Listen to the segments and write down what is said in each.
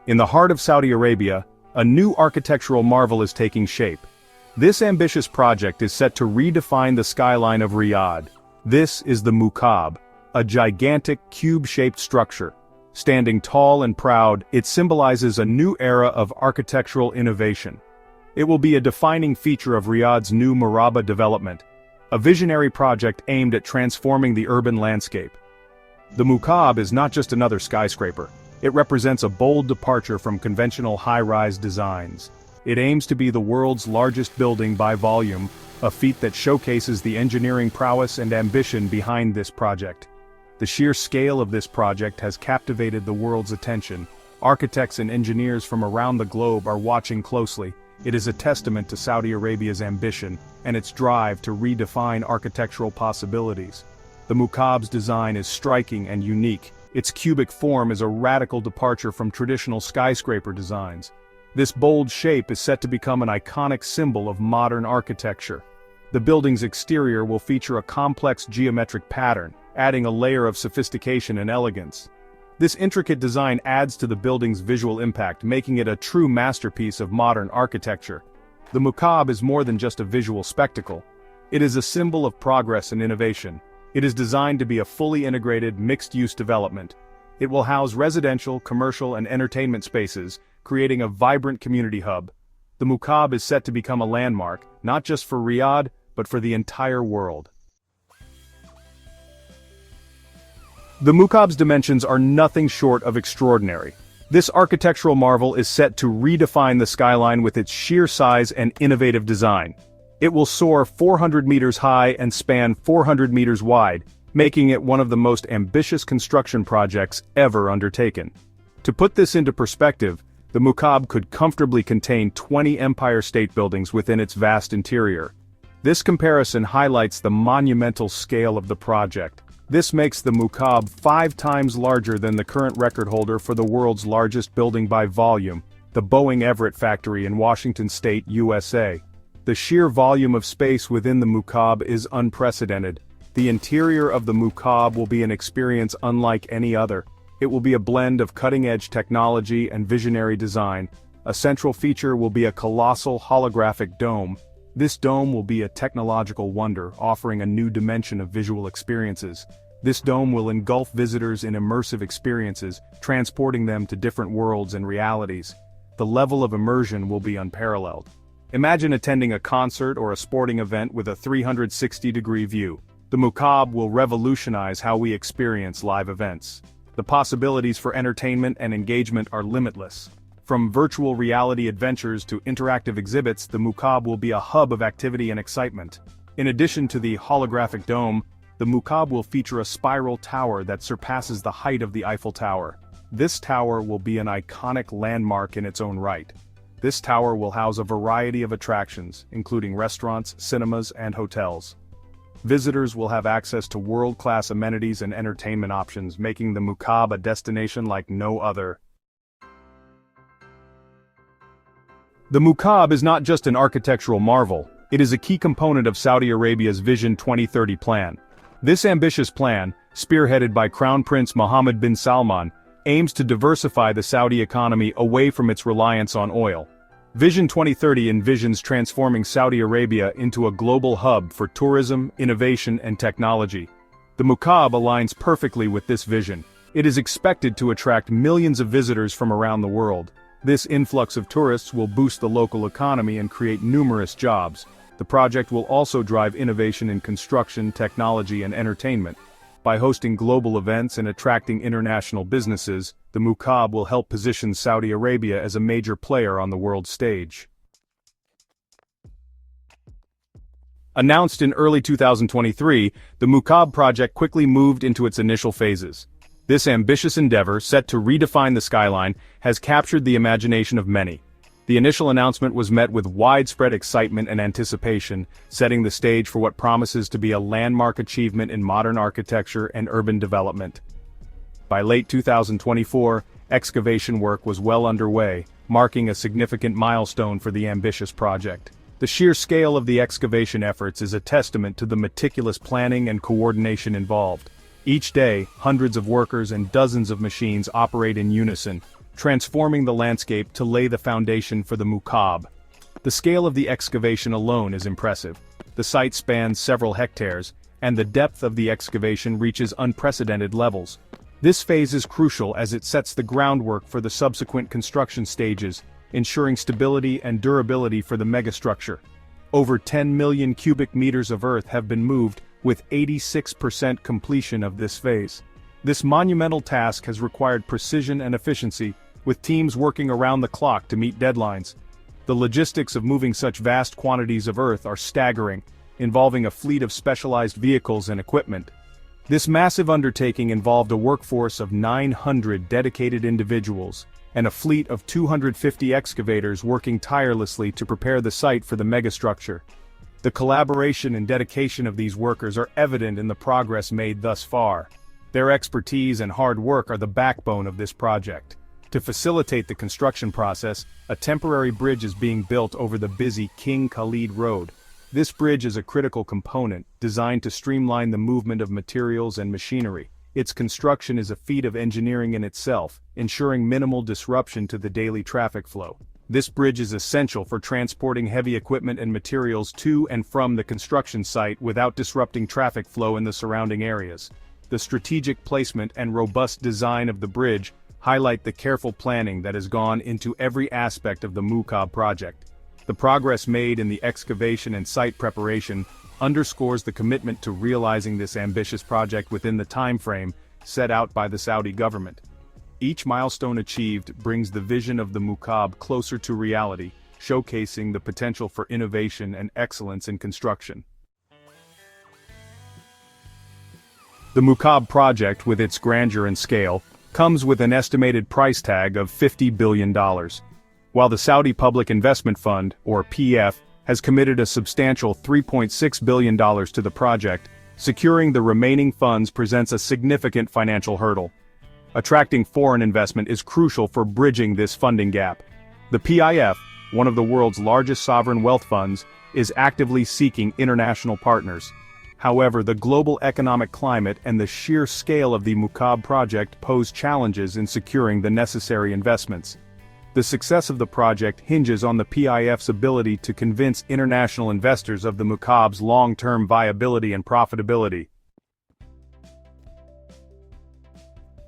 In the heart of Saudi Arabia, a new architectural marvel is taking shape. This ambitious project is set to redefine the skyline of Riyadh. This is the Mukaab, a gigantic cube-shaped structure. Standing tall and proud, it symbolizes a new era of architectural innovation. It will be a defining feature of Riyadh's new Murabba development, a visionary project aimed at transforming the urban landscape. The Mukaab is not just another skyscraper. It represents a bold departure from conventional high-rise designs. It aims to be the world's largest building by volume, a feat that showcases the engineering prowess and ambition behind this project. The sheer scale of this project has captivated the world's attention. Architects and engineers from around the globe are watching closely. It is a testament to Saudi Arabia's ambition and its drive to redefine architectural possibilities. The Mukaab's design is striking and unique. Its cubic form is a radical departure from traditional skyscraper designs. This bold shape is set to become an iconic symbol of modern architecture. The building's exterior will feature a complex geometric pattern, adding a layer of sophistication and elegance. This intricate design adds to the building's visual impact, making it a true masterpiece of modern architecture. The Mukaab is more than just a visual spectacle. It is a symbol of progress and innovation. It is designed to be a fully integrated, mixed-use development. It will house residential, commercial, and entertainment spaces, creating a vibrant community hub. The Mukaab is set to become a landmark, not just for Riyadh, but for the entire world. The Mukaab's dimensions are nothing short of extraordinary. This architectural marvel is set to redefine the skyline with its sheer size and innovative design. It will soar 400 meters high and span 400 meters wide, making it one of the most ambitious construction projects ever undertaken. To put this into perspective, the Mukaab could comfortably contain 20 Empire State Buildings within its vast interior. This comparison highlights the monumental scale of the project. This makes the Mukaab 5 times larger than the current record holder for the world's largest building by volume, the Boeing Everett factory in Washington State, USA. The sheer volume of space within the Mukaab is unprecedented. The interior of the Mukaab will be an experience unlike any other. It will be a blend of cutting-edge technology and visionary design. A central feature will be a colossal holographic dome. This dome will be a technological wonder, offering a new dimension of visual experiences. This dome will engulf visitors in immersive experiences, transporting them to different worlds and realities. The level of immersion will be unparalleled. Imagine attending a concert or a sporting event with a 360-degree view. The Mukaab will revolutionize how we experience live events. The possibilities for entertainment and engagement are limitless. From virtual reality adventures to interactive exhibits, the Mukaab will be a hub of activity and excitement. In addition to the holographic dome, the Mukaab will feature a spiral tower that surpasses the height of the Eiffel Tower. This tower will be an iconic landmark in its own right. This tower will house a variety of attractions, including restaurants, cinemas, and hotels. Visitors will have access to world-class amenities and entertainment options, making the Mukaab a destination like no other. The Mukaab is not just an architectural marvel, it is a key component of Saudi Arabia's Vision 2030 plan. This ambitious plan, spearheaded by Crown Prince Mohammed bin Salman, aims to diversify the Saudi economy away from its reliance on oil. Vision 2030 envisions transforming Saudi Arabia into a global hub for tourism, innovation, and technology. The Mukaab aligns perfectly with this vision. It is expected to attract millions of visitors from around the world. This influx of tourists will boost the local economy and create numerous jobs. The project will also drive innovation in construction, technology, and entertainment. By hosting global events and attracting international businesses, the Mukaab will help position Saudi Arabia as a major player on the world stage. Announced in early 2023, the Mukaab project quickly moved into its initial phases. This ambitious endeavor, set to redefine the skyline, has captured the imagination of many. The initial announcement was met with widespread excitement and anticipation, setting the stage for what promises to be a landmark achievement in modern architecture and urban development. By late 2024, excavation work was well underway, marking a significant milestone for the ambitious project. The sheer scale of the excavation efforts is a testament to the meticulous planning and coordination involved. Each day, hundreds of workers and dozens of machines operate in unison, transforming the landscape to lay the foundation for the Mukaab. The scale of the excavation alone is impressive. The site spans several hectares, and the depth of the excavation reaches unprecedented levels. This phase is crucial as it sets the groundwork for the subsequent construction stages, ensuring stability and durability for the megastructure. Over 10 million cubic meters of earth have been moved, with 86% completion of this phase. This monumental task has required precision and efficiency, with teams working around the clock to meet deadlines. The logistics of moving such vast quantities of earth are staggering, involving a fleet of specialized vehicles and equipment. This massive undertaking involved a workforce of 900 dedicated individuals, and a fleet of 250 excavators working tirelessly to prepare the site for the megastructure. The collaboration and dedication of these workers are evident in the progress made thus far. Their expertise and hard work are the backbone of this project. To facilitate the construction process, a temporary bridge is being built over the busy King Khalid Road. This bridge is a critical component, designed to streamline the movement of materials and machinery. Its construction is a feat of engineering in itself, ensuring minimal disruption to the daily traffic flow. This bridge is essential for transporting heavy equipment and materials to and from the construction site without disrupting traffic flow in the surrounding areas. The strategic placement and robust design of the bridge highlight the careful planning that has gone into every aspect of the Mukaab project. The progress made in the excavation and site preparation underscores the commitment to realizing this ambitious project within the time frame set out by the Saudi government. Each milestone achieved brings the vision of the Mukaab closer to reality, showcasing the potential for innovation and excellence in construction. The Mukaab project, with its grandeur and scale, comes with an estimated price tag of $50 billion. While the Saudi Public Investment Fund, or PF, has committed a substantial $3.6 billion to the project, securing the remaining funds presents a significant financial hurdle. Attracting foreign investment is crucial for bridging this funding gap. The PIF, one of the world's largest sovereign wealth funds, is actively seeking international partners. However, the global economic climate and the sheer scale of the Mukaab project pose challenges in securing the necessary investments. The success of the project hinges on the PIF's ability to convince international investors of the Mukaab's long-term viability and profitability.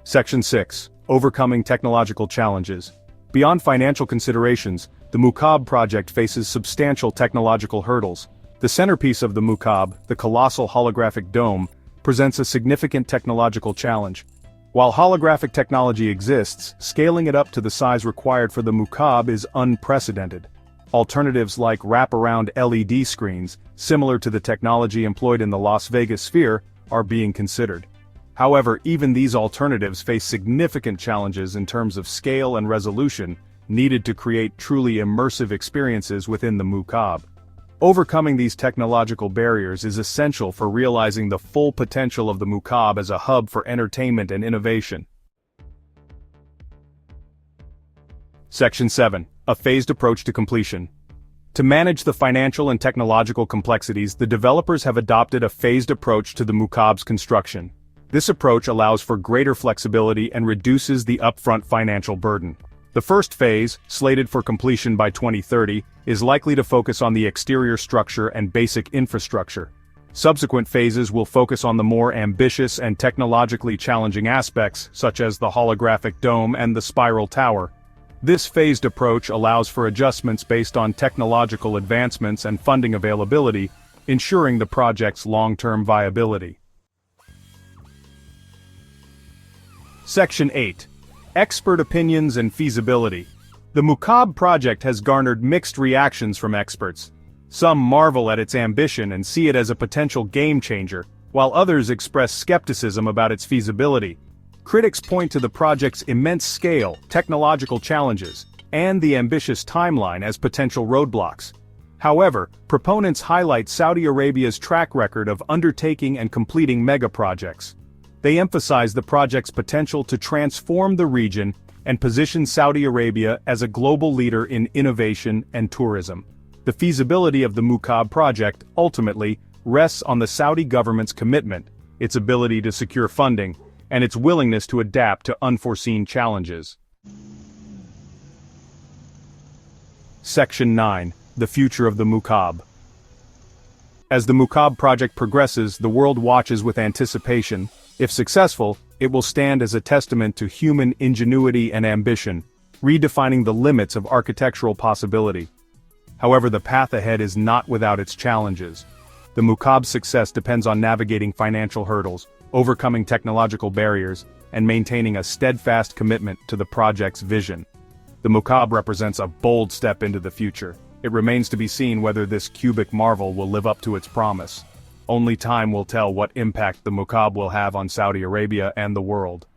Section 6. Overcoming technological challenges. Beyond financial considerations, the Mukaab project faces substantial technological hurdles. The centerpiece of the Mukaab, the colossal holographic dome, presents a significant technological challenge. While holographic technology exists, scaling it up to the size required for the Mukaab is unprecedented. Alternatives like wraparound LED screens, similar to the technology employed in the Las Vegas Sphere, are being considered. However, even these alternatives face significant challenges in terms of scale and resolution, needed to create truly immersive experiences within the Mukaab. Overcoming these technological barriers is essential for realizing the full potential of the Mukaab as a hub for entertainment and innovation. Section 7. A phased approach to completion. To manage the financial and technological complexities, the developers have adopted a phased approach to the Mukaab's construction. This approach allows for greater flexibility and reduces the upfront financial burden. The first phase, slated for completion by 2030, is likely to focus on the exterior structure and basic infrastructure. Subsequent phases will focus on the more ambitious and technologically challenging aspects, such as the holographic dome and the spiral tower. This phased approach allows for adjustments based on technological advancements and funding availability, ensuring the project's long-term viability. Section 8. Expert opinions and feasibility. The Mukaab project has garnered mixed reactions from experts. Some marvel at its ambition and see it as a potential game-changer, while others express skepticism about its feasibility. Critics point to the project's immense scale, technological challenges, and the ambitious timeline as potential roadblocks. However, proponents highlight Saudi Arabia's track record of undertaking and completing mega-projects. They emphasize the project's potential to transform the region and position Saudi Arabia as a global leader in innovation and tourism. The feasibility of the Mukaab project, ultimately, rests on the Saudi government's commitment, its ability to secure funding, and its willingness to adapt to unforeseen challenges. Section 9. The Future of the Mukaab. As the Mukaab project progresses, the world watches with anticipation. If successful, it will stand as a testament to human ingenuity and ambition, redefining the limits of architectural possibility. However, the path ahead is not without its challenges. The Mukaab's success depends on navigating financial hurdles, overcoming technological barriers, and maintaining a steadfast commitment to the project's vision. The Mukaab represents a bold step into the future. It remains to be seen whether this cubic marvel will live up to its promise. Only time will tell what impact the Mukaab will have on Saudi Arabia and the world.